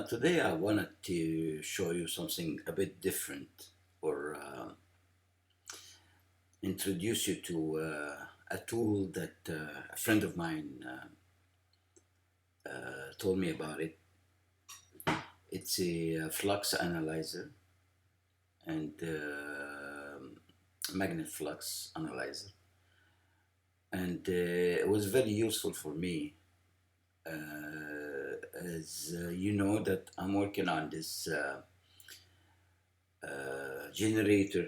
Today I wanted to show you something a bit different or introduce you to a tool that a friend of mine told me about it. It's a flux analyzer and magnet flux analyzer, and it was very useful for me as you know that I'm working on this generator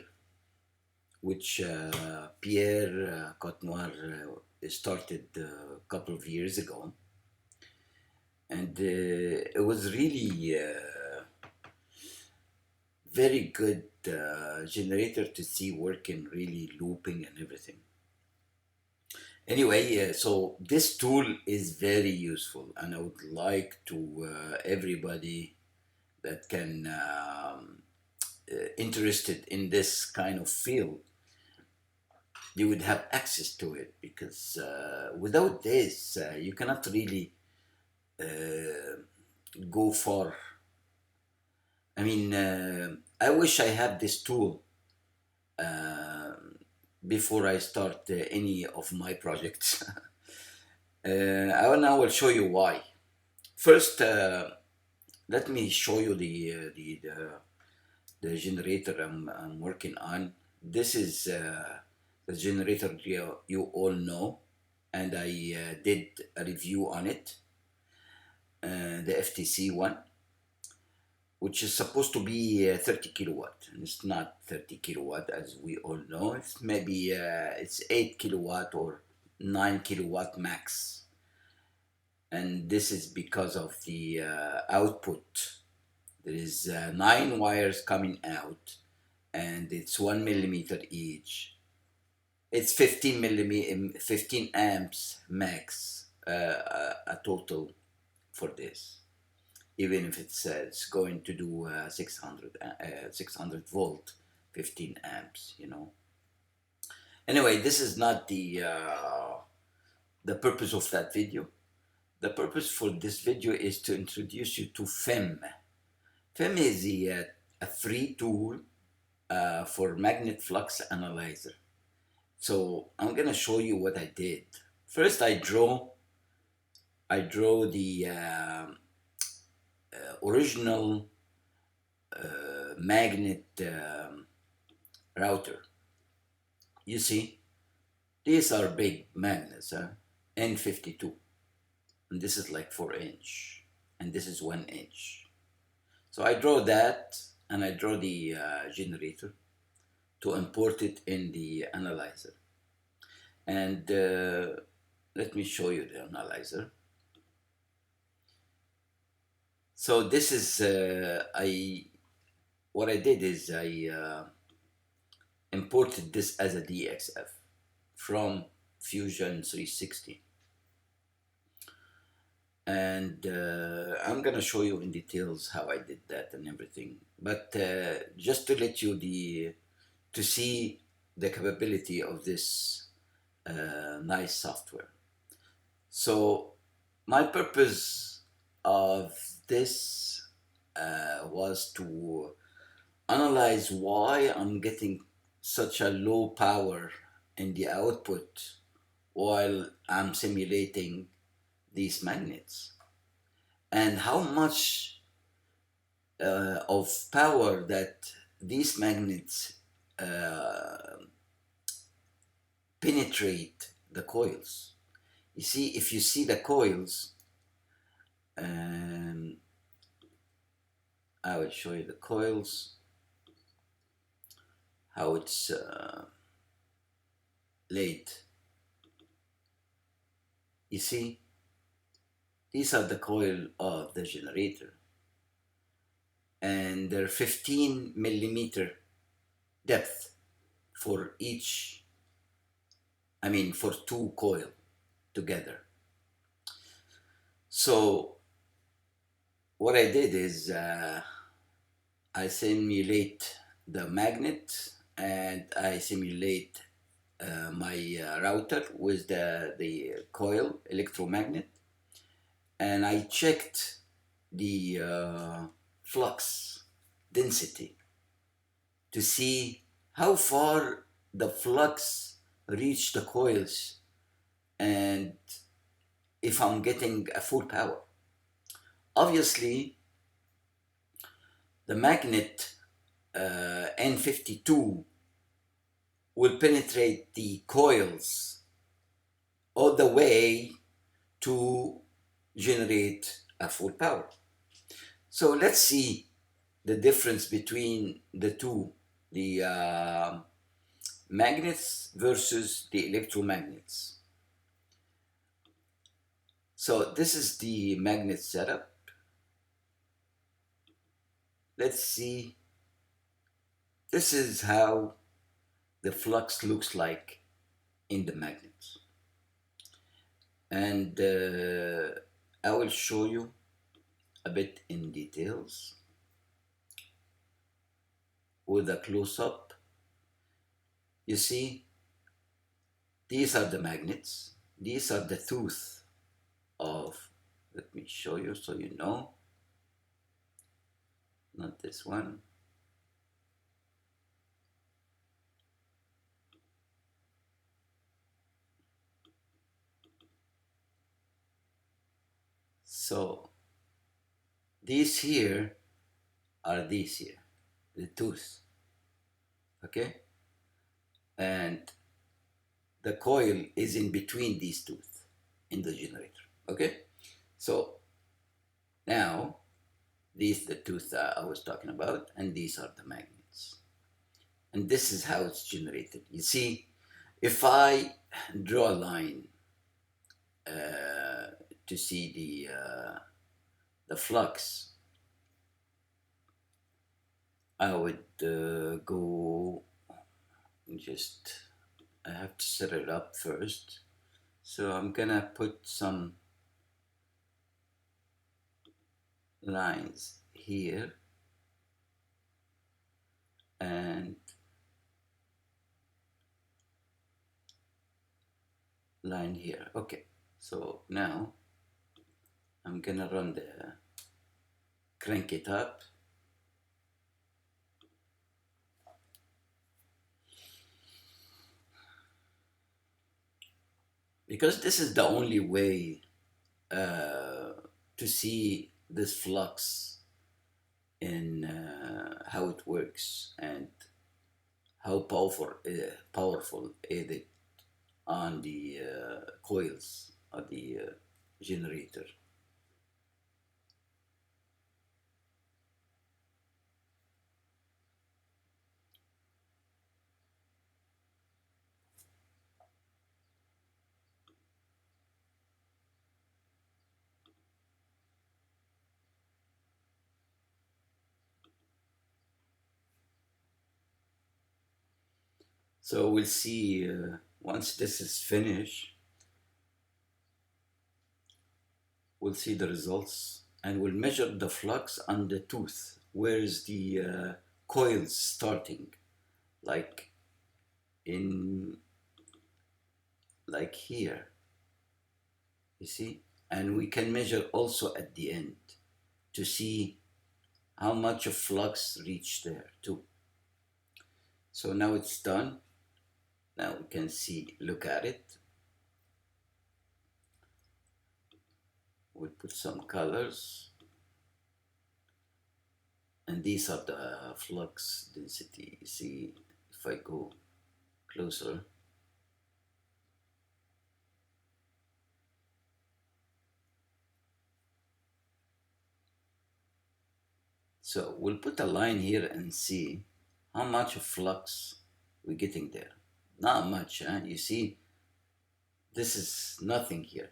which Pierre Cotnoir started a couple of years ago. And it was really very good generator to see working, really looping and everything. Anyway, so this tool is very useful, and I would like to everybody that can interested in this kind of field, you would have access to it, because without this you cannot really go far. I mean, I wish I had this tool before I start any of my projects. I will show you why. First, let me show you the generator I'm working on. This is the generator you all know, and I did a review on it, the FTC one, which is supposed to be 30 kilowatt, and it's not 30 kilowatt as we all know. It's maybe it's 8 kilowatt or 9 kilowatt max, and this is because of the output. There is 9 wires coming out, and it's 1 millimeter each. It's 15 amps max, a total for this, even if it's going to do 600 volt, 15 amps, you know. Anyway, this is not the purpose of that video. The purpose for this video is to introduce you to Femm. Femm is a free tool for magnet flux analyzer. So I'm gonna show you what I did. First, I draw the original magnet router. You see, these are big magnets, N52, and this is like 4-inch, and this is 1-inch. So I draw that, and I draw the generator to import it in the analyzer. And let me show you the analyzer. So this is, what I did is I imported this as a DXF from Fusion 360. And I'm gonna show you in details how I did that and everything. But just to let you to see the capability of this nice software. So my purpose of this was to analyze why I'm getting such a low power in the output while I'm simulating these magnets, and how much of power that these magnets penetrate the coils. You see, if you see the coils, I will show you the coils, how it's laid. You see, these are the coil of the generator, and they're 15 millimeter depth for each, I mean for 2 coil together. So what I did is I simulate the magnet, and I simulate my router with the coil electromagnet, and I checked the flux density to see how far the flux reach the coils and if I'm getting a full power. Obviously, the magnet N52 will penetrate the coils all the way to generate a full power. So let's see the difference between the two, the magnets versus the electromagnets. So this is the magnet setup. Let's see. This is how the flux looks like in the magnets. And I will show you a bit in details with a close-up. You see, these are the magnets. These are the tooth of, let me show you so you know, not this one. So these here are these here, the tooth, okay? And the coil is in between these tooth in the generator, okay? So now, these the tooth I was talking about, and these are the magnets. And this is how it's generated. You see, if I draw a line to see the flux, I would go just, I have to set it up first. So I'm gonna put some lines here and line here. Okay, so now I'm gonna run crank it up. Because this is the only way to see this flux in how it works and how powerful is it on the coils of the generator. So we'll see once this is finished, we'll see the results and we'll measure the flux on the tooth. Where is the coils starting? Like like here, you see? And we can measure also at the end to see how much of flux reached there too. So now it's done. Now we can see, look at it. We'll put some colors. And these are the flux density. You see, if I go closer, so we'll put a line here and see how much of flux we're getting there. Not much, huh? You see, this is nothing here.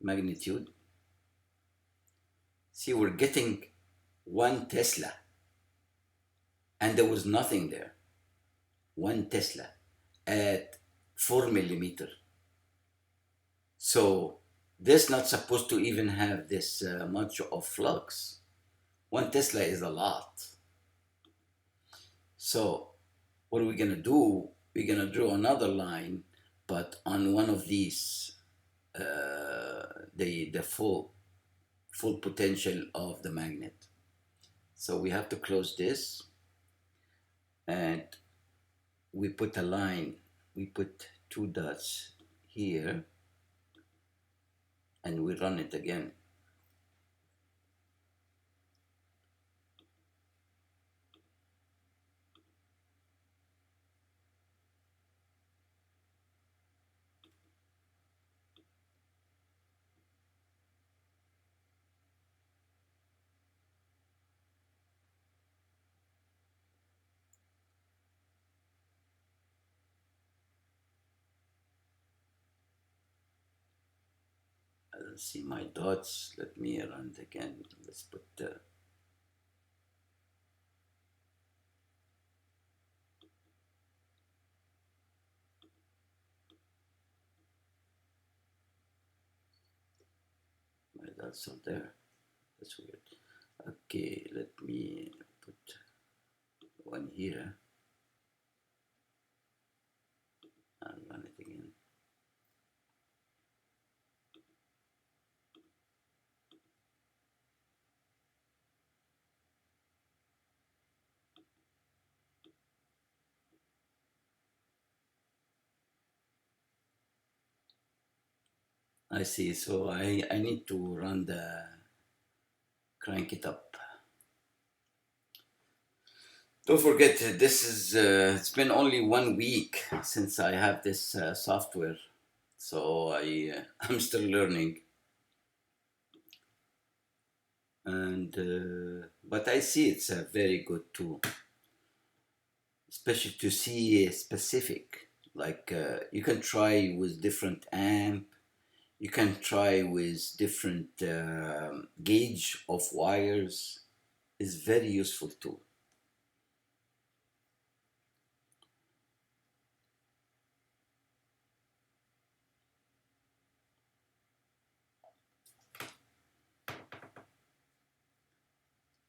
Magnitude. See, we're getting 1 Tesla, and there was nothing there. 1 Tesla at 4 millimeter. So this not supposed to even have this much of flux. 1 Tesla is a lot. So what are we gonna do? We're gonna draw another line, but on one of these the full potential of the magnet. So we have to close this, and we put a line, we put two dots here, and we run it again. I don't see my dots. Let me run it again. Let's put my dots are there. That's weird. Okay, let me put one here and run it again. I see. So I need to run the crank it up. Don't forget, this is it's been only 1 week since I have this software, so I'm still learning, and but I see it's a very good tool, especially to see specific. Like you can try with different amp, you can try with different gauge of wires. It's very useful tool.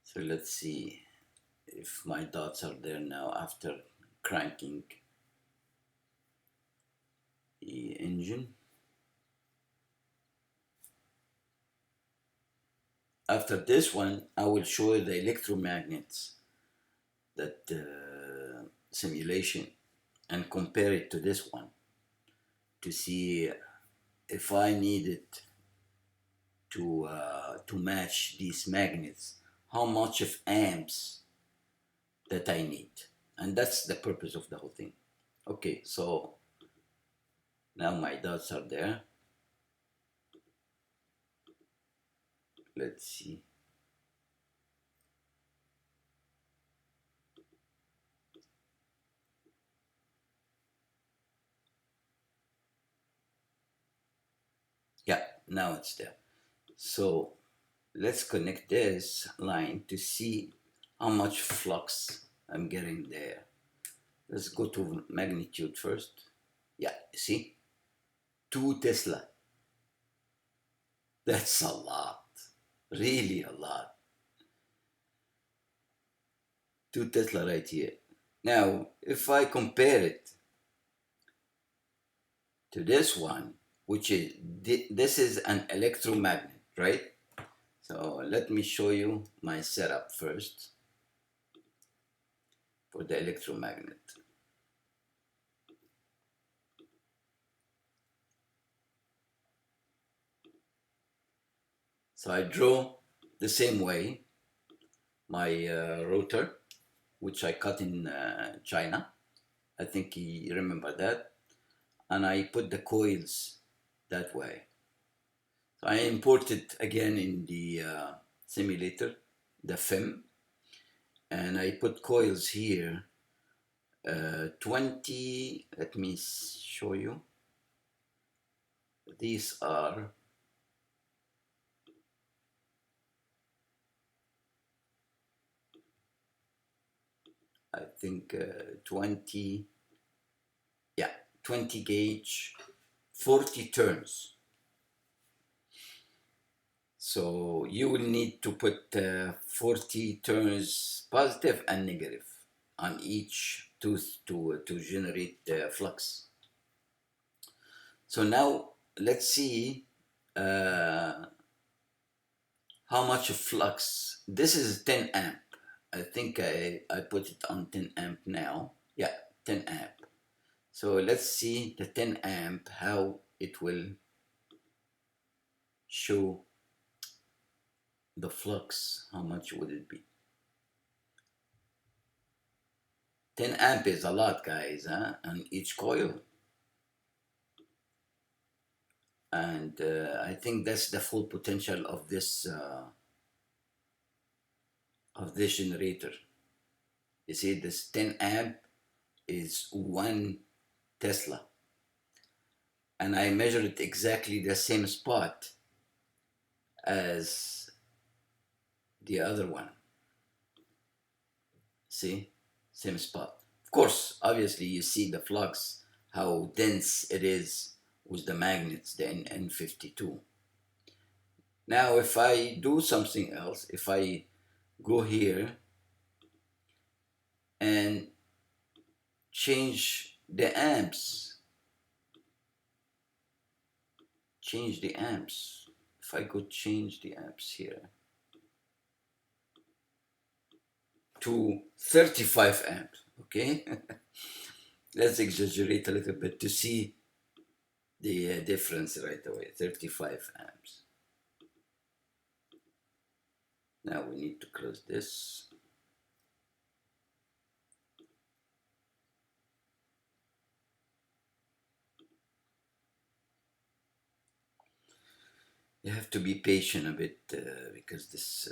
So let's see if my dots are there now after cranking the engine. After this one, I will show you the electromagnets, that simulation, and compare it to this one to see if I needed to match these magnets, how much of amps that I need. And that's the purpose of the whole thing. Okay, so now my dots are there. Let's see. Yeah, now it's there. So let's connect this line to see how much flux I'm getting there. Let's go to magnitude first. Yeah, you see? 2 Tesla. That's a lot. Really a lot. 2 Tesla right here. Now, if I compare it to this one, which is, this is an electromagnet, right? So let me show you my setup first for the electromagnet. So I draw the same way my rotor, which I cut in China. I think you remember that. And I put the coils that way. So I imported again in the simulator, the Femm, and I put coils here, 20, let me show you. These are, I think 20, yeah, 20 gauge, 40 turns. So you will need to put 40 turns positive and negative on each tooth to generate flux. So now let's see Uh, how much flux? This is 10 amp. I think I put it on 10 amp now. Yeah, 10 amp. So let's see the 10 amp, how it will show the flux. How much would it be? 10 amp is a lot, guys, huh? On each coil. And I think that's the full potential of this generator. You see, this 10 amp is 1 Tesla, and I measured it exactly the same spot as the other one. See, same spot. Of course, obviously, you see the flux, how dense it is with the magnets, the N52. Now, if I do something else, if I go here and change the amps, if I could change the amps here to 35 amps, okay? Let's exaggerate a little bit to see the difference right away. 35 amps. Now we need to close this. You have to be patient a bit because it's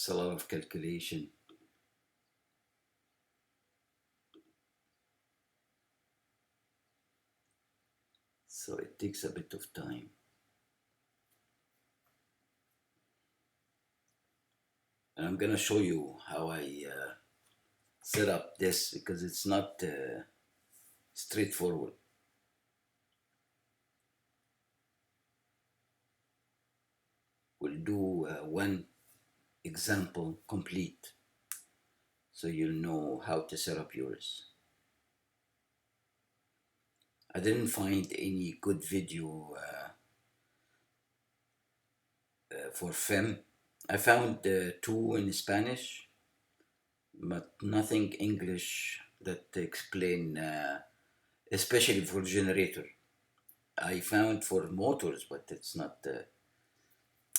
a lot of calculation. So it takes a bit of time. And I'm gonna show you how I set up this because it's not straightforward. We'll do one example complete so you'll know how to set up yours. I didn't find any good video for Femm. I found two in Spanish, but nothing English that explain, especially for generator. I found for motors, but it's not.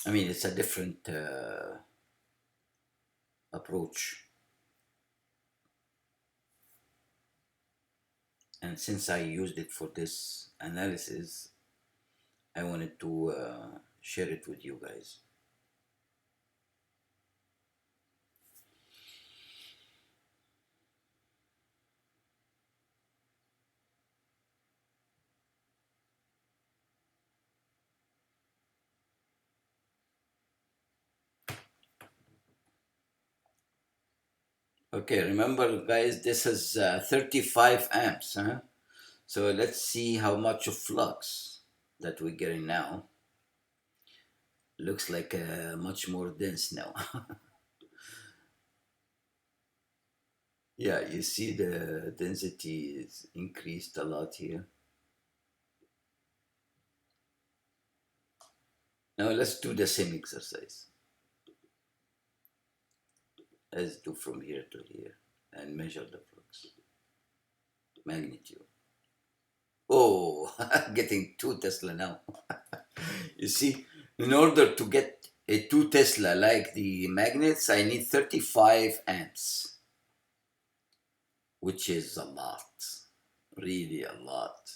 I mean, it's a different approach. And since I used it for this analysis, I wanted to share it with you guys. Okay, remember guys, this is 35 amps, huh? So let's see how much of flux that we're getting now. Looks like much more dense now. Yeah, you see the density is increased a lot here. Now let's do the same exercise. Let's do from here to here and measure the flux magnitude. Oh, getting 2 Tesla now. You see, in order to get a 2 Tesla like the magnets, I need 35 amps, which is a lot, really a lot.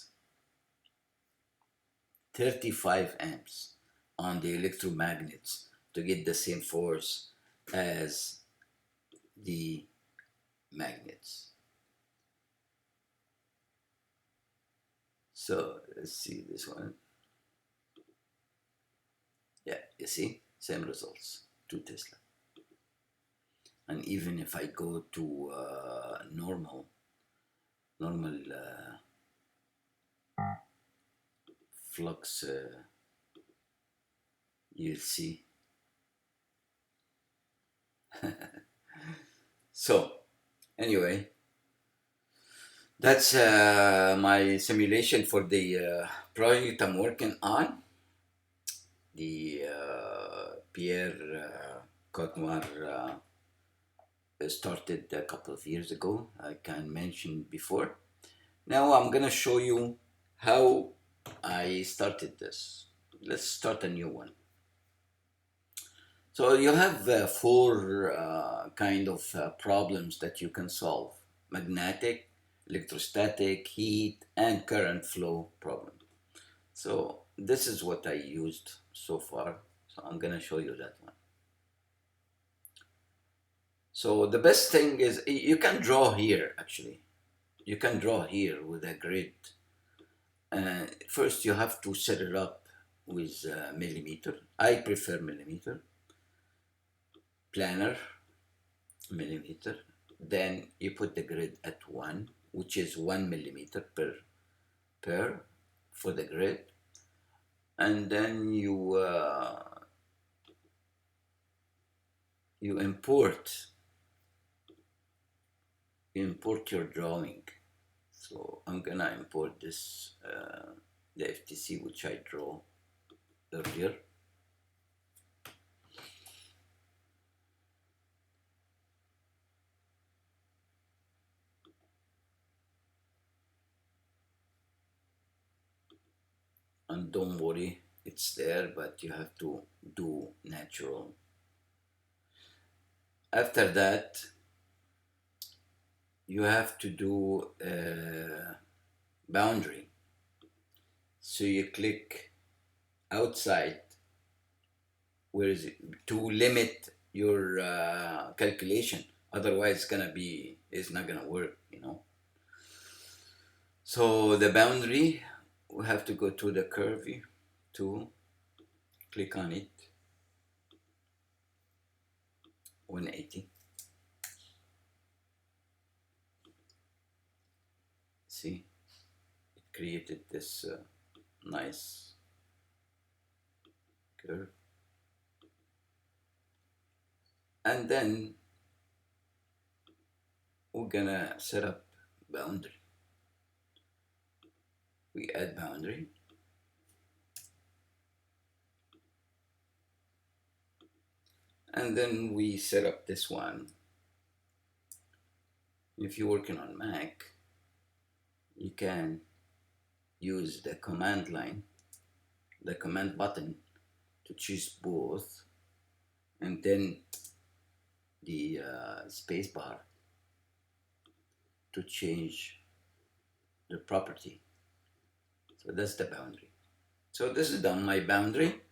35 amps on the electromagnets to get the same force as the magnets. So let's see this one. Yeah, you see, same results, 2 Tesla. And even if I go to normal flux, you'll see. So anyway, that's my simulation for the project I'm working on, the Pierre Cotnoir started a couple of years ago, like I mentioned before. Now I'm gonna show you how I started this. Let's start a new one. So you have four kind of problems that you can solve: magnetic, electrostatic, heat, and current flow problem. So this is what I used so far. So I'm gonna show you that one. So the best thing is you can draw here actually. You can draw here with a grid. First you have to set it up with millimeter. I prefer millimeter. Planar, millimeter. Then you put the grid at 1, which is 1 millimeter per for the grid. And then you import your drawing. So I'm gonna import this the FTC which I draw earlier. And don't worry, it's there, but you have to do natural. After that, you have to do boundary. So you click outside, where is it, to limit your calculation. Otherwise, it's not gonna work, you know. So the boundary, we have to go to the curve tool, click on it, 180. See, it created this nice curve. And then we're gonna set up boundary. We add boundary. And then we set up this one. If you're working on Mac, you can use the command line, the command button, to choose both, and then the space bar to change the property. So that's the boundary. So this is done, my boundary.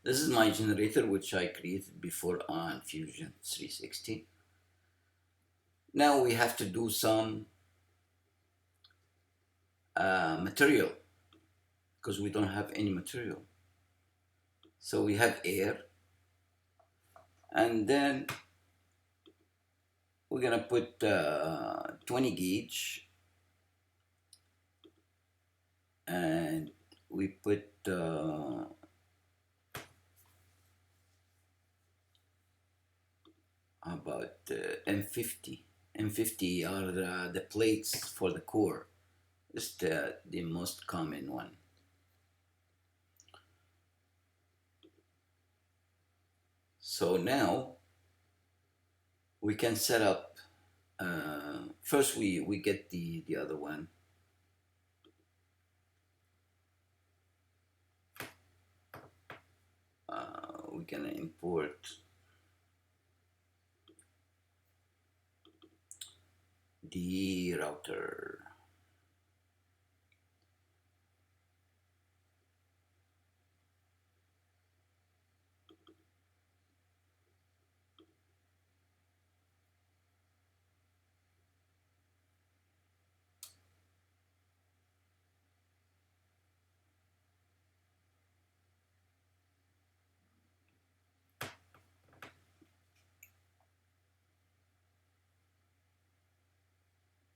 This is my generator, which I created before on Fusion 360. Now we have to do some material, because we don't have any material. So we have air, and then we're gonna put 20 gauge, and we put about M50. M50 are the plates for the core. It's the most common one. So now we can set up, first we get the other one. We're gonna import the router.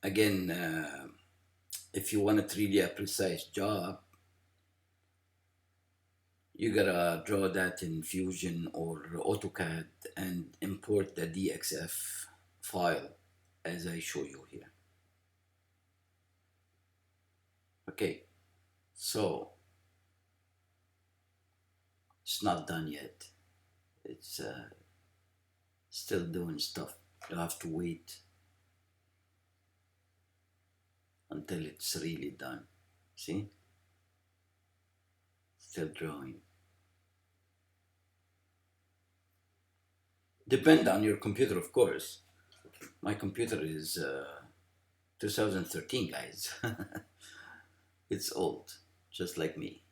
Again, if you want it really a precise job, you gotta draw that in Fusion or AutoCAD and import the DXF file as I show you here. Okay, So it's not done yet. It's still doing stuff. You have to wait until it's really done. See? Still drawing. Depend on your computer, of course. My computer is 2013, guys. It's old, just like me.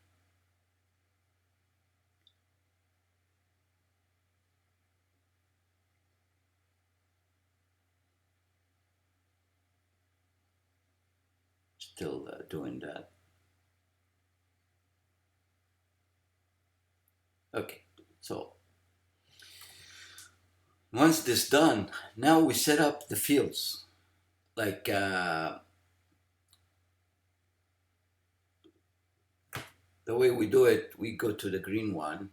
Still doing that. Okay, so once this done, now we set up the fields. Like the way we do it, we go to the green one.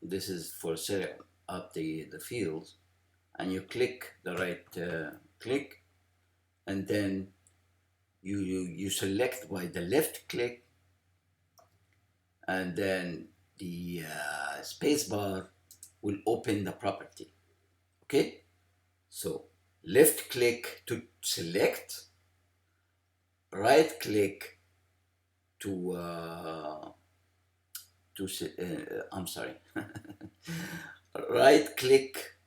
This is for setting up the fields, and you click the right click, and then you select by the left click, and then the space bar will open the property. Okay, so left click to select, right click to I'm sorry, right click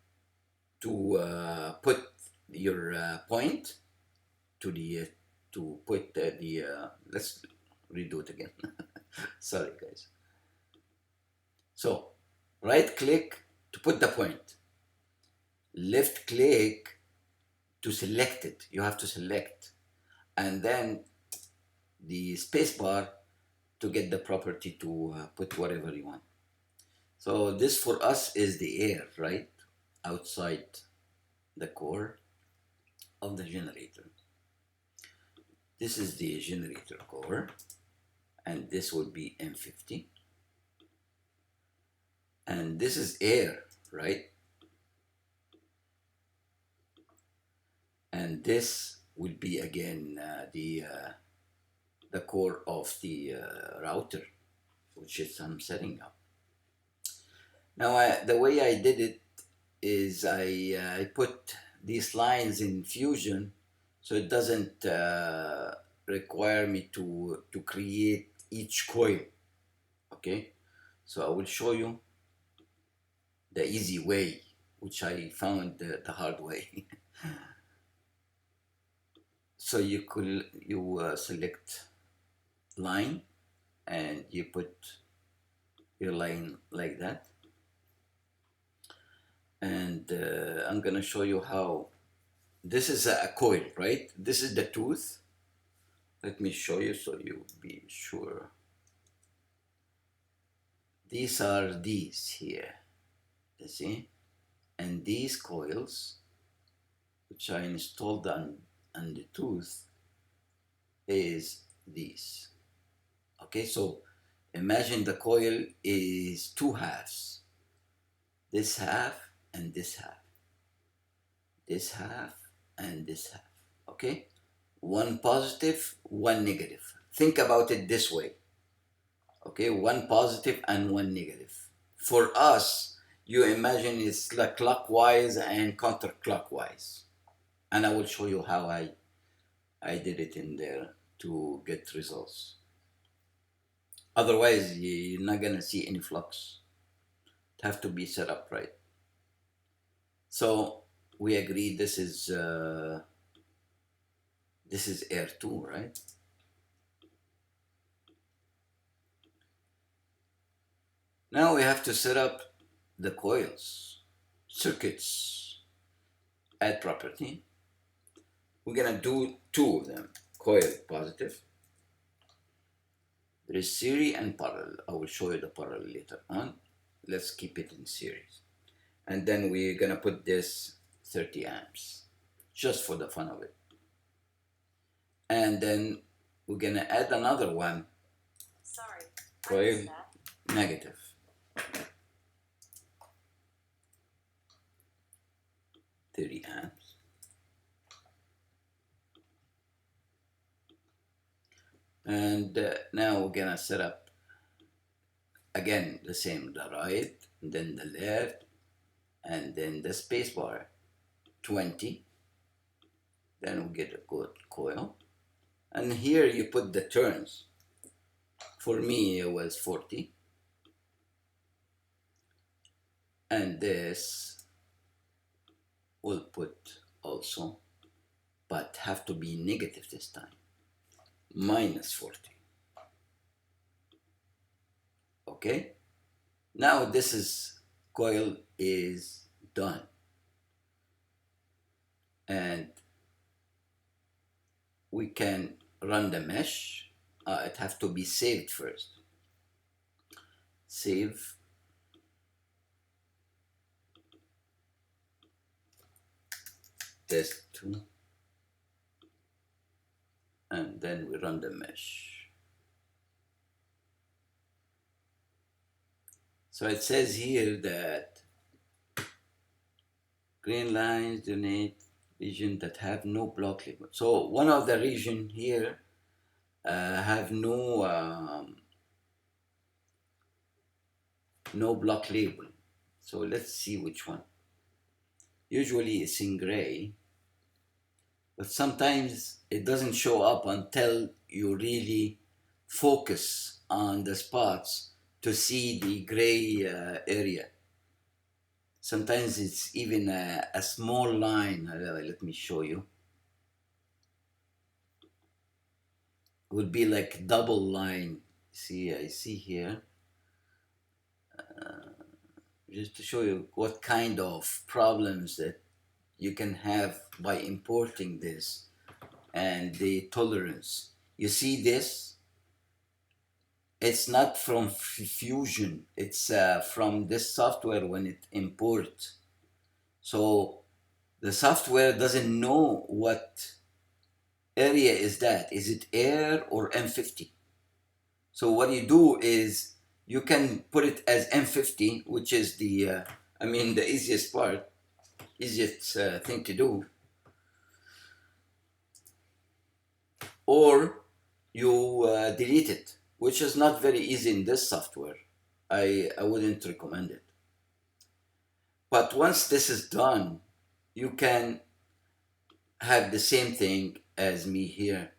to put your point to the to put the let's redo it again. Sorry, guys. So right click to put the point, left click to select it. You have to select, and then the space bar to get the property to put whatever you want. So this for us is the air, right? Outside the core of the generator. This is the generator core, and this will be M50. And this is air, right? And this will be again the core of the router, which is I'm setting up. Now the way I did it is I put these lines in Fusion, so it doesn't require me to create each coil. Okay, so I will show you the easy way, which I found the hard way. So you select line, and you put your line like that, and I'm gonna show you how. This is a coil, right? This is the tooth. Let me show you so you'll be sure. These are these here, you see? And these coils, which I installed on the tooth, is these. Okay, so imagine the coil is two halves. This half and this half. This half and this half. Okay? One positive, one negative. Think about it this way. Okay, one positive and one negative. For us, you imagine it's like clockwise and counterclockwise. And I will show you how I did it in there to get results. Otherwise, you're not gonna see any flux. It have to be set up right. So we agree this is air 2, right? Now we have to set up the coils, circuits, add property. We're gonna do two of them, coil positive. There is series and parallel. I will show you the parallel later on. Let's keep it in series. And then we're gonna put this 30 amps, just for the fun of it. And then we're gonna add another one. Sorry, coil negative. 30 amps. And now we're gonna set up again the same, the right, and then the left, and then the space bar, 20. Then we get a good coil. And here you put the turns. For me, it was 40. And this we'll put also, but have to be negative this time, minus 40. Okay? Now this is, coil is done. And we can run the mesh. It has to be saved first. Save. Test 2. And then we run the mesh. So it says here that green lines denote regions that have no block label. So one of the region here have no block label. So let's see which one. Usually it's in gray, but sometimes it doesn't show up until you really focus on the spots to see the gray area. Sometimes it's even a small line. Let me show you. It would be like double line. See, I see here. Just to show you what kind of problems that you can have by importing this and the tolerance. You see this? It's not from Fusion. It's from this software when it imports. So the software doesn't know what area is that. Is it air or M50? So what you do is you can put it as M50, which is the easiest part, easiest thing to do. Or you delete it, which is not very easy in this software. I wouldn't recommend it. But once this is done, you can have the same thing as me here.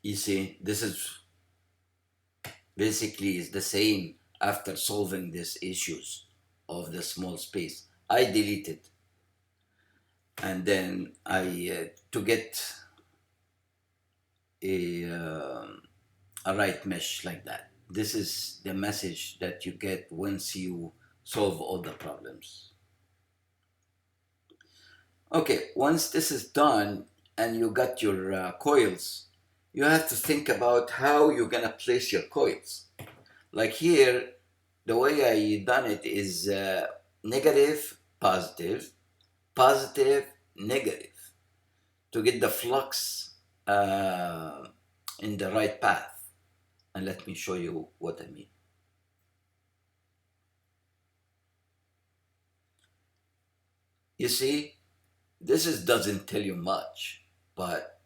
You see, this is basically is the same after solving these issues of the small space. I delete it. And then to get a right mesh like that. This is the message that you get once you solve all the problems. Okay, once this is done and you got your coils, you have to think about how you're gonna place your coils. Like here, the way I done it is negative, positive, positive, negative, to get the flux in the right path. And let me show you what I mean. You see, this doesn't tell you much, but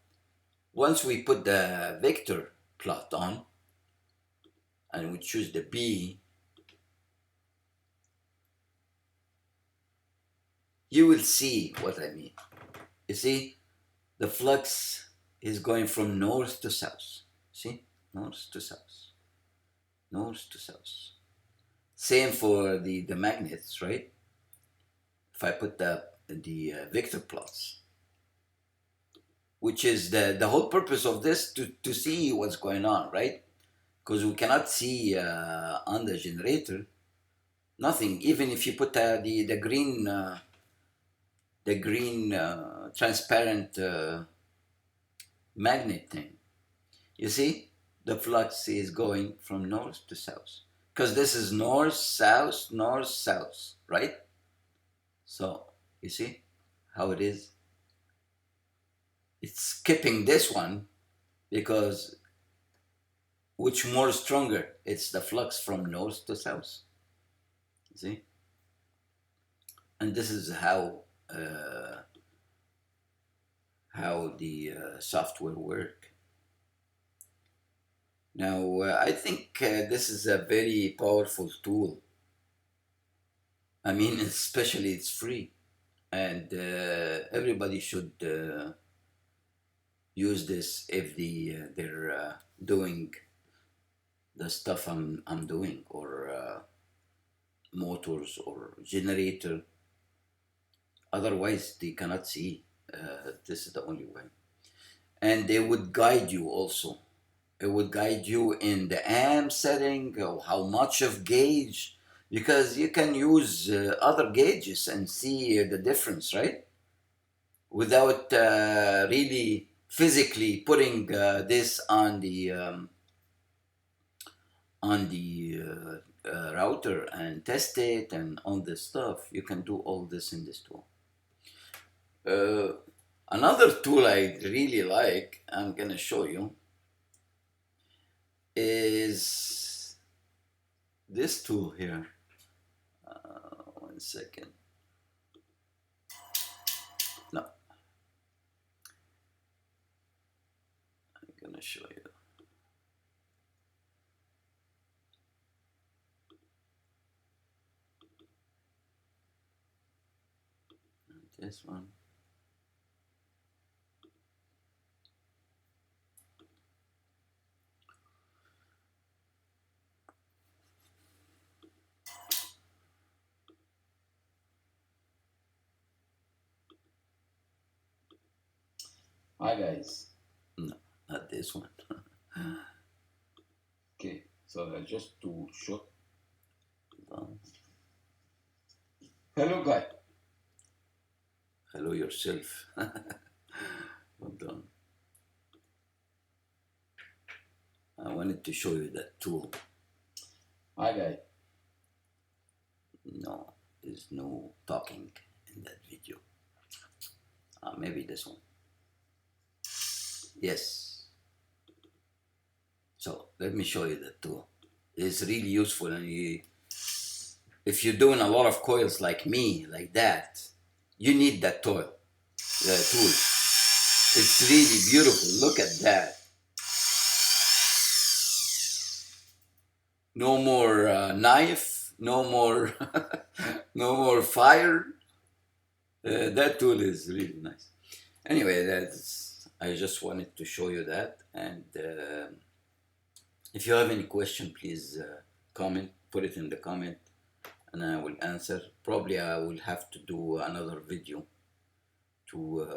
once we put the vector plot on and we choose the B, you will see what I mean. You see, the flux is going from north to south. See, north to south, north to south. Same for the magnets, right? If I put the vector plots, which is the whole purpose of this, to see what's going on, right? Because we cannot see on the generator nothing. Even if you put the green transparent magnet thing, you see the flux is going from north to south, because this is north south, right? So you see how it is. It's skipping this one because which more stronger? It's the flux from north to south. You see? And this is how how the software work. Now, I think this is a very powerful tool. I mean, especially it's free, and everybody should use this if they're doing the stuff I'm doing, or motors or generator. Otherwise, they cannot see. This is the only way, and they would guide you also. It would guide you in the amp setting, or how much of gauge, because you can use other gauges and see the difference, right? Without really physically putting this on the router and test it and all this stuff. You can do all this in this tool. Uh, Another tool I really like, I'm gonna show you, is this tool here. 1 second. No, I'm gonna show you. This one. Hi guys. No, not this one. Okay, so just to show. Hello, guy. Hello yourself. Hold on. I wanted to show you that tool. Hi, guy. No, there's no talking in that video. Maybe this one. Yes. So let me show you that tool. It's really useful, and if you're doing a lot of coils like me, like that, you need that tool. It's really beautiful. Look at that. No more knife. No more. No more fire. That tool is really nice. Anyway, I just wanted to show you that, and if you have any question, please comment. Put it in the comment, and I will answer. Probably I will have to do another video to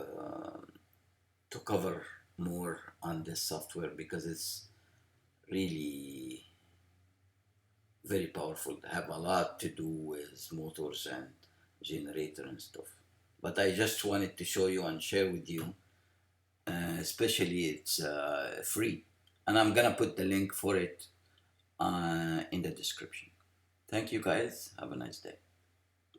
cover more on this software, because it's really very powerful. Have a lot to do with motors and generator and stuff. But I just wanted to show you and share with you. Especially it's free, and I'm gonna put the link for it in the description. Thank you guys. Have a nice day.